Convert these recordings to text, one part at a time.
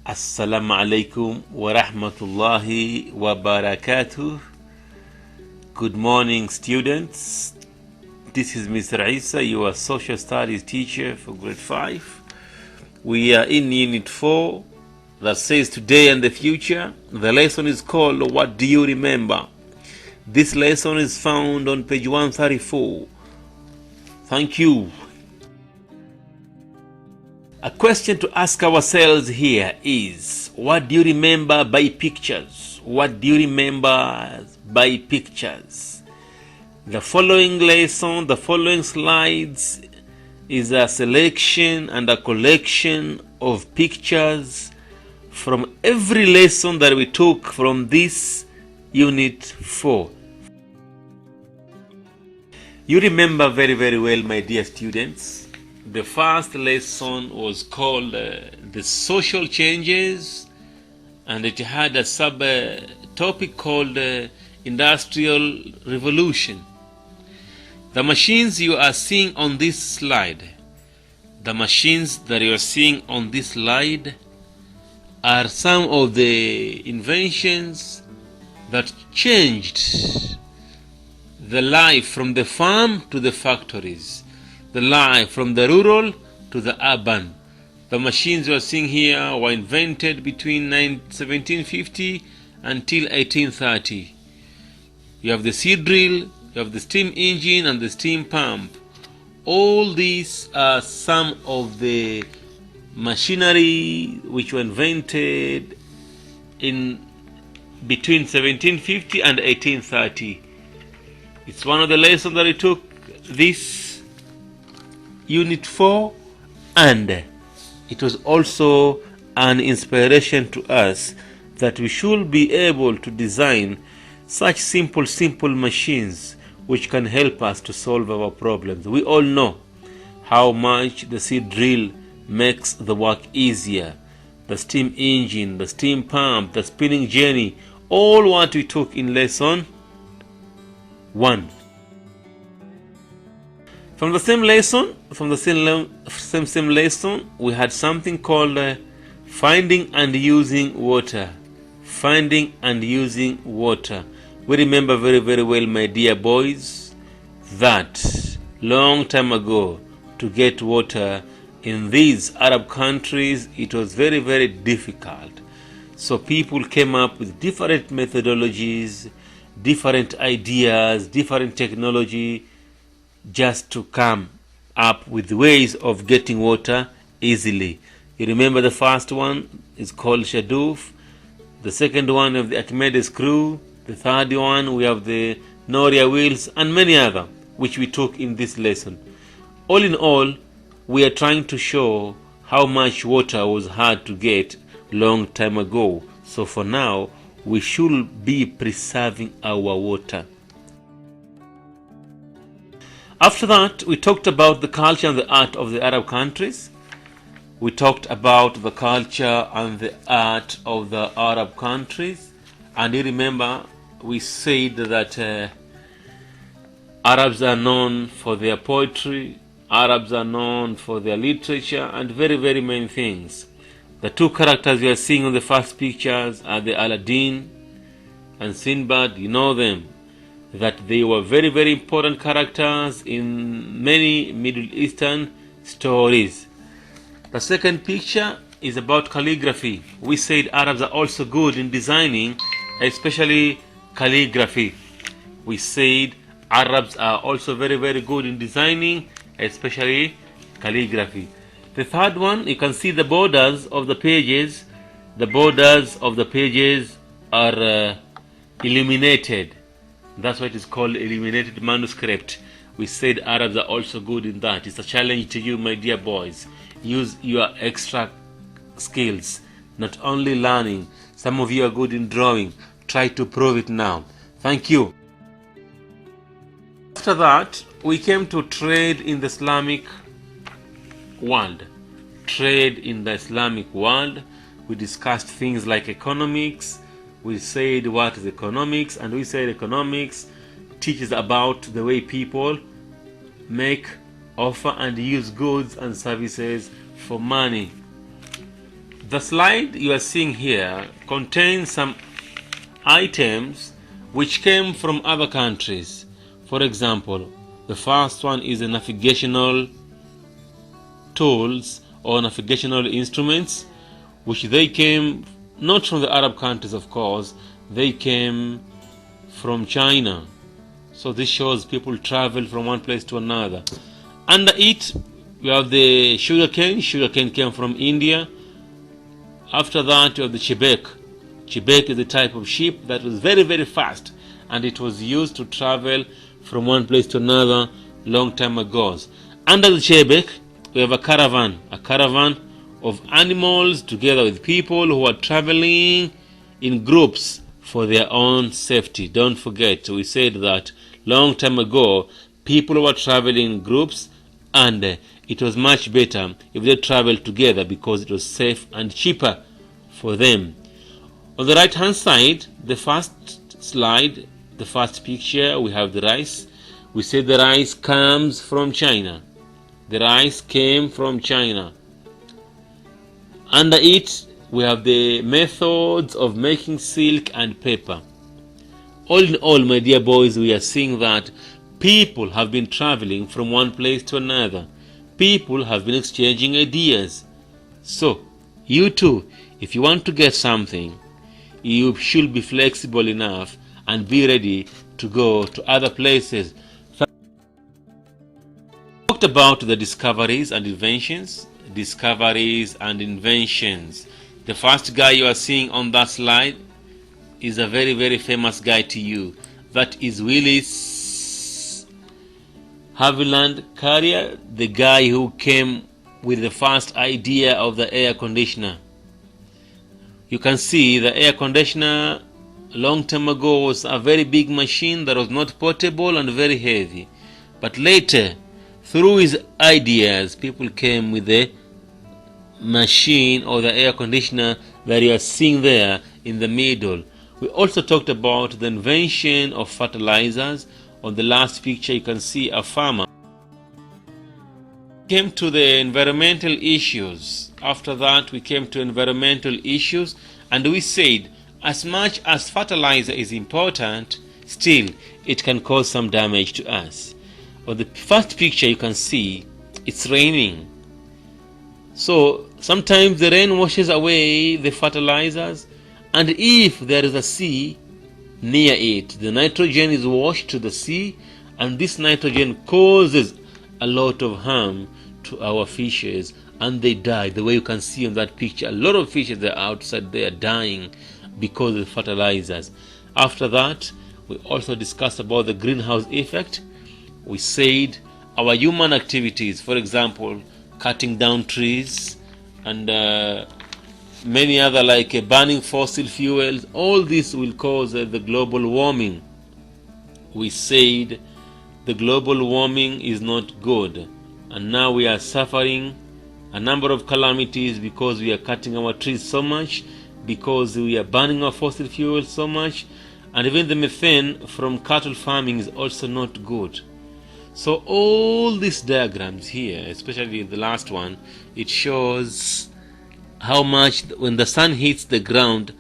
Assalamu alaikum wa rahmatullahi wa barakatuh. Good morning, students. This is Mr. Isa, your social studies teacher for grade 5. We are in unit 4 that says today and the future. The lesson is called What Do You Remember? This lesson is found on page 134. Thank you. A question to ask ourselves here is, what do you remember by pictures? What do you remember by pictures? The following lesson, the following slides is a selection and a collection of pictures from every lesson that we took from this unit 4. You remember very, very well, my dear students. The first lesson was called the social changes, and it had a sub-topic called industrial revolution. The machines you are seeing on this slide, are some of the inventions that changed the life from the farm to the factories, the life from the rural to the urban. The machines you are seeing here were invented between 1750 until 1830. You have the seed drill, you have the steam engine and the steam pump. All these are some of the machinery which were invented in between 1750 and 1830. It's one of the lessons that I took this Unit 4, and it was also an inspiration to us that we should be able to design such simple machines which can help us to solve our problems. We all know how much the seed drill makes the work easier. The steam engine, the steam pump, the spinning jenny, all what we took in lesson 1. From the same lesson, we had something called finding and using water. Finding and using water. We remember very, very well, my dear boys, that long time ago, to get water in these Arab countries, it was very, very difficult. So people came up with different methodologies, different ideas, different technology, just to come up with ways of getting water easily. You remember the first one is called Shadoof. The second one of the Archimedes screw. The third one we have the Noria wheels, and many other which we took in this lesson. All in all, we are trying to show how much water was hard to get long time ago. So for now, we should be preserving our water. After that, we talked about the culture and the art of the Arab countries. We talked about the culture and the art of the Arab countries. And you remember, we said that Arabs are known for their poetry, Arabs are known for their literature, and very, very many things. The two characters you are seeing on the first pictures are the Aladdin and Sinbad. You know them, that they were very, very important characters in many Middle Eastern stories. The second picture is about calligraphy. We said Arabs are also good in designing, especially calligraphy. We said Arabs are also very, very good in designing, especially calligraphy. The third one, you can see the borders of the pages. The borders of the pages are illuminated. That's why it is called illuminated manuscript. We said Arabs are also good in that. It's a challenge to you, my dear boys. Use your extra skills, not only learning. Some of you are good in drawing. Try to prove it now. Thank you. After that, we came to trade in the Islamic world. Trade in the Islamic world. We discussed things like economics. We said what is economics, and we said economics teaches about the way people make, offer and use goods and services for money. The slide you are seeing here contains some items which came from other countries. For example, the first one is the navigational tools or navigational instruments, which they came not from the Arab countries, of course, they came from China. So this shows people travel from one place to another. Under it, we have the sugarcane. Sugarcane came from India. After that, you have the chebek. Chebek is a type of ship that was very, very fast, and it was used to travel from one place to another long time ago. Under the chebek, we have a caravan of animals together with people who are traveling in groups for their own safety. Don't forget, we said that long time ago, people were traveling in groups, and it was much better if they traveled together because it was safe and cheaper for them. On the right hand side, the first slide, the first picture, we have the rice. We said the rice comes from China. The rice came from China. Under it, we have the methods of making silk and paper. All in all, my dear boys, we are seeing that people have been traveling from one place to another. People have been exchanging ideas. So, you too, if you want to get something, you should be flexible enough and be ready to go to other places. We talked about the discoveries and inventions. The first guy you are seeing on that slide is a very, very famous guy to you. That is Willis Haviland Carrier, the guy who came with the first idea of the air conditioner. You can see the air conditioner a long time ago was a very big machine that was not portable and very heavy. But later, through his ideas, people came with the machine or the air conditioner that you are seeing there in the middle. We also talked about the invention of fertilizers. On the last picture, you can see a farmer. We came to the environmental issues. After that, we came to environmental issues, and we said as much as fertilizer is important, still it can cause some damage to us. On the first picture, you can see it's raining. So sometimes the rain washes away the fertilizers, and if there is a sea near it, the nitrogen is washed to the sea, and this nitrogen causes a lot of harm to our fishes, and they die. The way you can see on that picture, a lot of fishes are outside there dying because of the fertilizers. After that, we also discussed about the greenhouse effect. We said our human activities, for example, cutting down trees and many other like burning fossil fuels, all this will cause the global warming. We said the global warming is not good, and now we are suffering a number of calamities because we are cutting our trees so much, because we are burning our fossil fuels so much, and even the methane from cattle farming is also not good. So all these diagrams here, especially the last one, it shows how much when the sun hits the ground,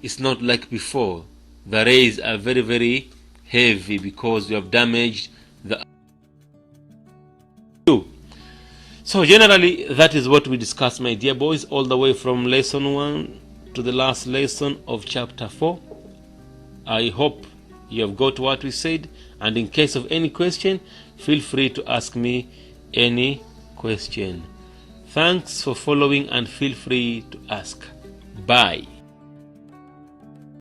it's not like before. The rays are very, very heavy because we have damaged the. So generally, that is what we discussed, my dear boys, all the way from lesson 1 to the last lesson of chapter 4. I hope you have got what we said, and in case of any question, feel free to ask me any question. Thanks for following, and feel free to ask. Bye.